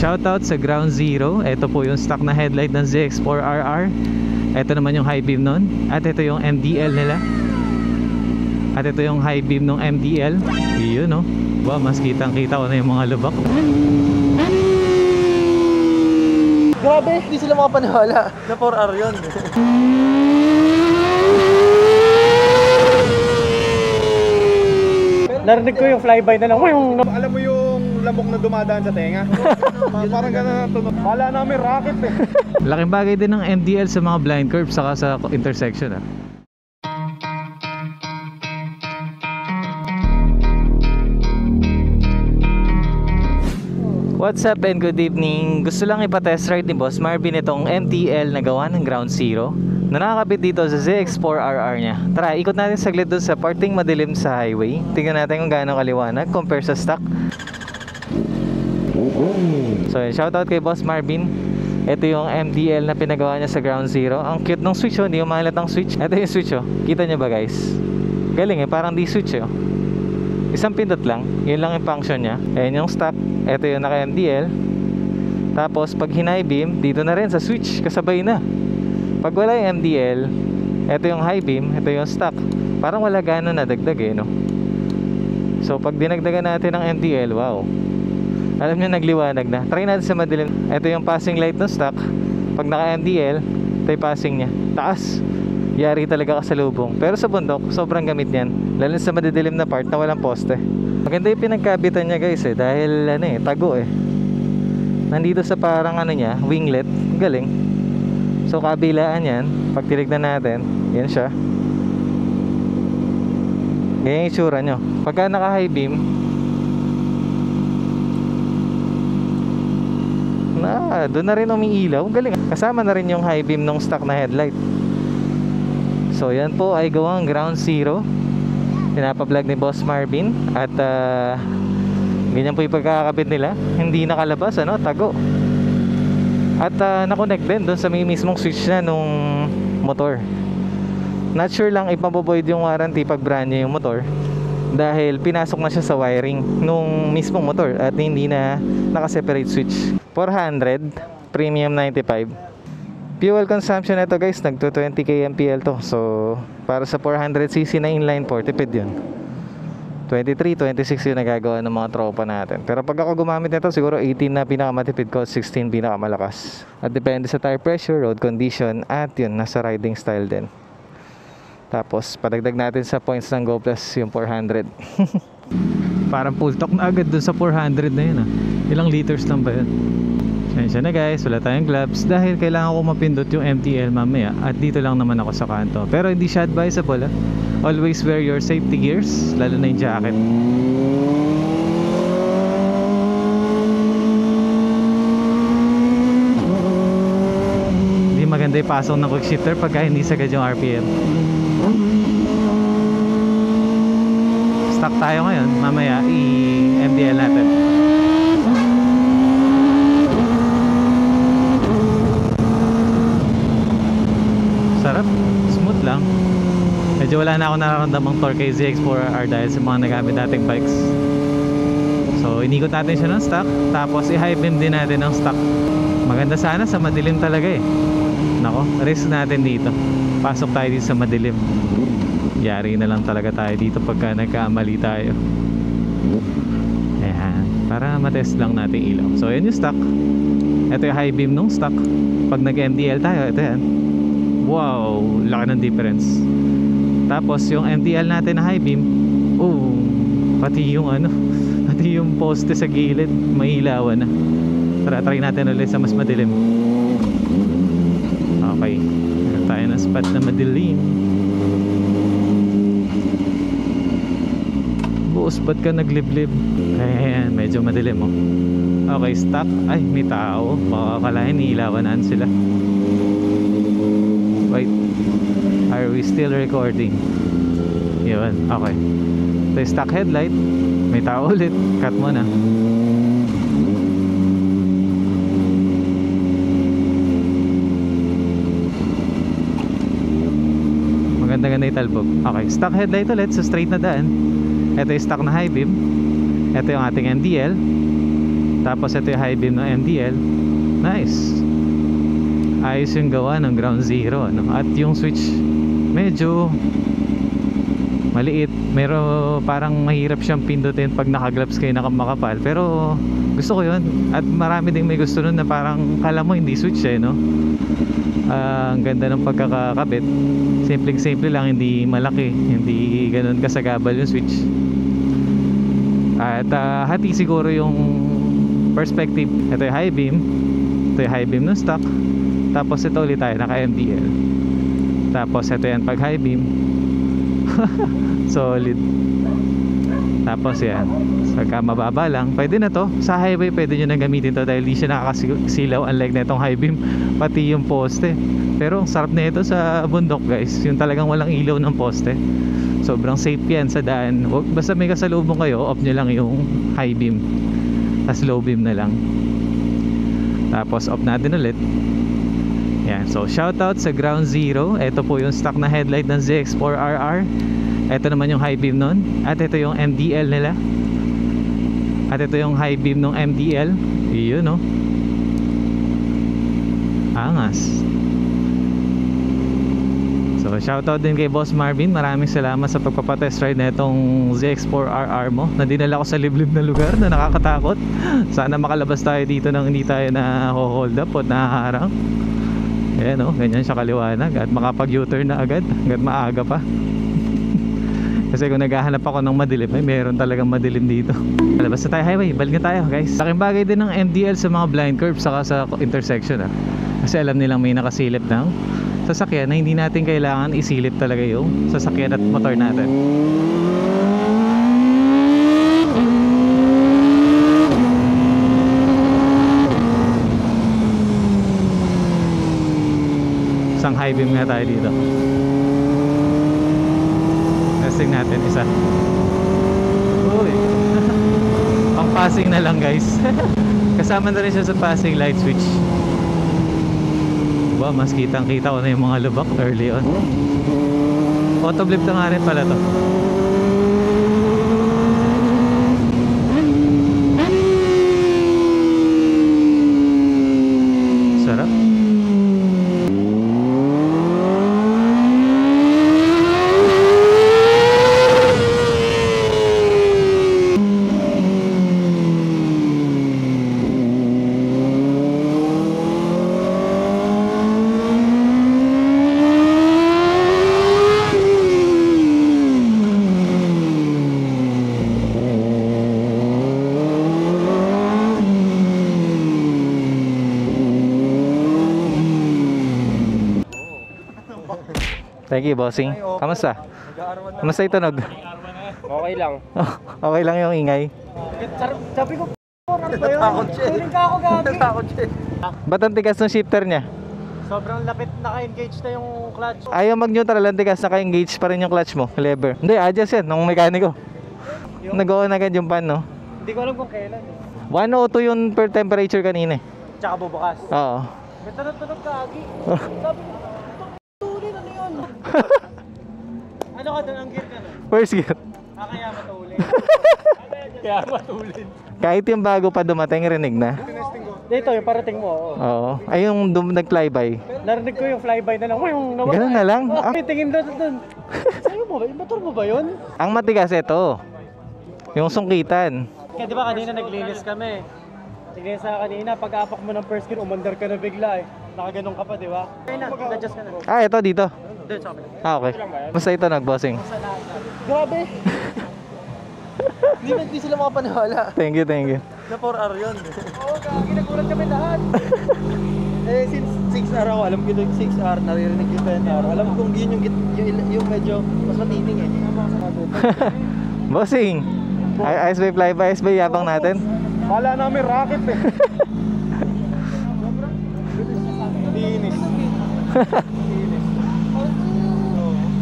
shoutout sa Ground Zero. Ito po yung stock na headlight ng ZX4RR. Ito naman yung high beam nun. At ito yung MDL nila. At ito yung high beam ng MDL. Yun no. Wow, mas kitang kita ko na yung mga lubak. Grabe, hindi sila makapaniwala na 4R yun. Narinig ko yung flyby na lang. Alam mo yung lamok na dumadaan sa tenga? Parang gano'n ang tunog. Kala namin rocket eh. Laking bagay din ng MDL sa mga blind curves saka sa intersection ah. What's up and good evening. Gusto lang ipa-test ride ni Boss Marvin itong MTL na gawa ng Ground Zero na nakakabit dito sa ZX4RR niya. Tara, ikot natin saglit doon sa parting madilim sa highway. Tingnan natin kung gaano kaliwanag compare sa stock. So, shoutout kay Boss Marvin. Ito yung MDL na pinagawa niya sa Ground Zero. Ang cute ng switch oh, hindi yung mahalat ang switch. Ito yung switch oh, kita niyo ba guys? Galing eh, parang di switch oh. Isang pindot lang, yun lang yung function niya. Ayan yung stock, ito yung naka MDL. Tapos pag high beam, dito na rin sa switch, kasabay na. Pag wala yung MDL, ito yung high beam, ito yung stock. Parang wala gano'n na dagdag eh, no? So pag dinagdagan natin ng MDL, wow, alam nyo nagliwanag na. Try natin sa madilim. Ito yung passing light ng stock. Pag naka MDL, ito yung passing niya, taas. Yari talaga kasalubong. Pero sa bundok, sobrang gamit yan. Lalo sa madidilim na part na walang poste. Maganda yung pinagkabitan niya guys eh. Dahil ano eh, tago eh. Nandito sa parang ano niya, winglet. Galing. So kabilaan yan. Pag tinignan natin, yan siya. Ganyan yung itsura nyo. Pagka naka high beam, doon na rin umiilaw. Galing. Kasama na rin yung high beam ng stock na headlight. So yan po ay gawang Ground Zero. Pinapablog ni Boss Marvin. At ganyan po yung pagkakabit nila. Hindi nakalabas ano, tago. At nakonect din doon sa may mismong switch na nung motor. Not sure lang ipabovoid yung warranty pag brand new yung motor, dahil pinasok na siya sa wiring nung mismong motor at hindi na naka-separate switch. 400, premium 95. Fuel consumption nito guys, nagto 20 kmpl to. So para sa 400cc na inline 4, tipid yun. 23, 26 yung nagagawa ng mga tropa natin. Pero pag ako gumamit nito, siguro 18 na pinakamatipid ko, 16 pinakamalakas. At depende sa tire pressure, road condition, at yun, nasa riding style din. Tapos padagdag natin sa points ng Go Plus yung 400. Parang full talk na agad dun sa 400 na yun ah. Ilang liters lang ba yun? Sensya na guys, wala tayong gloves dahil kailangan ko mapindot yung MTL mamaya. At dito lang naman ako sa kanto. Pero hindi siya advisable ah. Always wear your safety gears, lalo na yung jacket. Hindi maganda ipasok ng quick shifter pagka hindi sagad yung RPM. Stuck tayo ngayon, mamaya i-MDL natin. Sarap, smooth lang. Medyo wala na ako nararamdamang torque kay ZX4RR dahil sa mga nagamit nating bikes. So inikot natin siya ng stock, tapos i-high beam din natin ng stock. Maganda sana sa madilim talaga eh. Nako, risk natin dito. Pasok tayo dito sa madilim. Yari na lang talaga tayo dito pagka nagkamali tayo. Ayan, para matest lang natin ilaw. So yan yung stock. Ito yung high beam nung stock. Pag nag-MDL tayo, ito yan. Wow, laki ng difference. Tapos yung MDL natin na high beam, oh, pati yung ano, pati yung poste sa gilid may ilawan na. Try natin ulit sa mas madilim. Okay, meron tayo ng spot na madilim. Buos, ba't ka nagliblib? Ayan, medyo madilim oh. Okay, stop. Ay, may tao. Baka akalain niilawanan sila. Wait, are we still recording? Yun, okay. Ito yung stock headlight. May tao ulit. Cut mo na. Maganda-ganda yung talbog. Okay, stock headlight ulit sa straight na daan. Ito yung stock na high beam. Ito yung ating MDL. Tapos ito yung high beam ng MDL. Nice. Ayos yung gawa ng ground zero, no? At yung switch medyo maliit. Meron parang mahirap siyang pindutin pag naka-gloves kayo nakamakapal. Pero gusto ko yun. At marami ding may gusto nun na parang kala mo hindi switch no? Ang ganda ng pagkakakabit. Simple lang, hindi malaki, hindi ganun kasagabal yung switch. At hati siguro yung perspective. Ito yung high beam. Ito yung high beam ng stock. Tapos ito ulit tayo naka MDL. Tapos ito yan pag high beam. Solid. Tapos yan, pagka mababa lang, pwede na to. Sa highway pwede nyo na gamitin to dahil di siya nakakasilaw, unlike na itong high beam, pati yung poste. Pero ang sarap na ito sa bundok guys, yung talagang walang ilaw ng poste. Sobrang safe yan sa daan. Basta may kasalubong kayo, off nyo lang yung high beam, tas low beam na lang. Tapos off natin ulit. Yan, so shoutout sa Ground Zero. Ito po yung stock na headlight ng ZX4RR. Ito naman yung high beam nun. At ito yung MDL nila. At ito yung high beam ng MDL. Iyon no. Angas. So shoutout din kay Boss Marvin. Maraming salamat sa pagpapatest ride na itong ZX4RR mo. Nadinala ko sa liblib na lugar na nakakatakot. Sana makalabas tayo dito nang hindi tayo na hold up o nahaharang. Ayan o, ganyan siya kaliwanag. At makapag U-turn na agad hanggat maaga pa. Kasi kung naghahanap ako ng madilim, ay meron talagang madilim dito. Labas na tayo highway, balik na tayo guys. Laking bagay din ng MDL sa mga blind curve saka sa intersection Kasi alam nilang may nakasilip ng sasakyan na hindi natin kailangan isilip talaga yung sasakyan at motor natin. Isang high beam nga tayo dito. Testing natin isa. Uy. Pang passing na lang guys. Kasama na rin siya sa passing light switch. Wow, mas kitang kita ko na yung mga lubak early on. Auto blip na nga rin pala to. Sarap. Thank you, bossing. Kamusta? Kamusta yung tunog? Okay lang. Okay lang yung ingay. Sabi ko, ano ba yun? Tuling ka ako gabi. Natakot siya. Ba't ang tigas ng shifter niya? Sobrang lapit, naka-engage na yung clutch. Ayaw mag-neutral, ang tigas, naka-engage pa rin yung clutch mo, lever. Hindi, adjust yan, ng mekaniko. Nag-on agad yung pan, no? Hindi ko alam kung kailan 102 yung per temperature kanina. Tsaka bubukas. Oo. May tanong-tanong ka, Agi. Sabi ko, tulin, ano yun? Ano ka doon? Ang gear ka nun? First gear. Kaya matulin. Kaya matulin. Kahit yung bago pa dumating, rinig na. Dito, yung parating mo. Oo. Oo. Ay, yung nag-flyby. Narinig ko yung flyby na lang. Yung nawala. Ganun na lang. May tingin doon. Sa'yo mo ba? Yung motor mo ba yun? Ang matigas ito. Yung sungkitan. Kaya di ba kanina naglinis kami. Naglinis na kanina. Pag-apak mo ng first gear, umandar ka na bigla eh. Nakaganon ka pa, di ba? Kaya na, adjust ka na. Ah, ito dito. Doon, sa akin. Ah, okay. Basta ito nag-bossing. Grabe! Hindi sila makapaniwala. Thank you, thank you. Na 4R yun. Oo, ginagulat kami lahat. Since 6R ako, alam ko yung 6R, naririnig yung 10R. Alam ko kung yun yung medyo mas matining eh. Bossing! Ice Bay Flyby, Ice Bay, yabang natin. Kala namin rocket eh. Linis.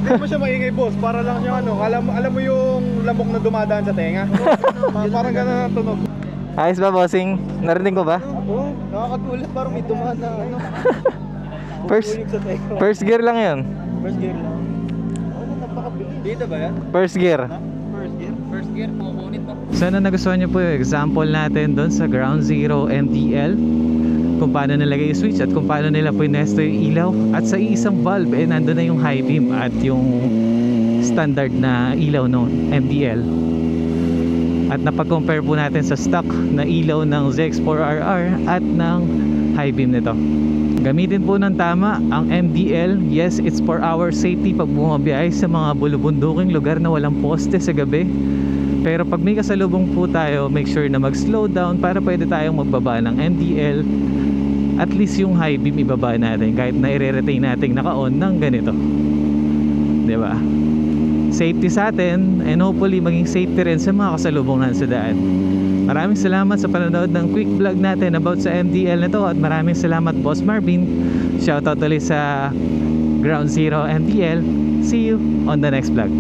Hindi mo siya maingay boss, para lang yung ano, alam mo yung lamok na dumadaan sa tenga? Parang gano'n ang tunog. Ayos ba, bossing? Narinig ko ba? Oo, nakakagulat, parang may dumaan na ano. First gear lang yun. First gear lang. Ano, napakabilis. Dito ba yan? First gear. First gear? First gear, pumunit pa. Sana nagustuhan nyo po yung example natin doon sa Ground Zero MDL, kung paano nilagay yung switch at kung paano nila pinesto yung ilaw. At sa isang valve, nandun na yung high beam at yung standard na ilaw ng MDL. At napag-compare po natin sa stock na ilaw ng ZX4RR at ng high beam nito. Gamitin po ng tama ang MDL. Yes, it's for our safety pag bumabiyahe sa mga bulubunduking lugar na walang poste sa gabi. Pero pag may kasalubong po tayo, make sure na mag-slow down para pwede tayong magbaba ng MDL. At least yung high beam ibaba natin kahit na i-retain natin naka-on ng ganito. 'Di ba? Safety sa atin, and hopefully maging safety rin sa mga kasalubong sa daan. Maraming salamat sa panonood ng quick vlog natin about sa MDL na to, at maraming salamat Boss Marvin. Shoutout ulit sa Ground Zero MDL. See you on the next vlog.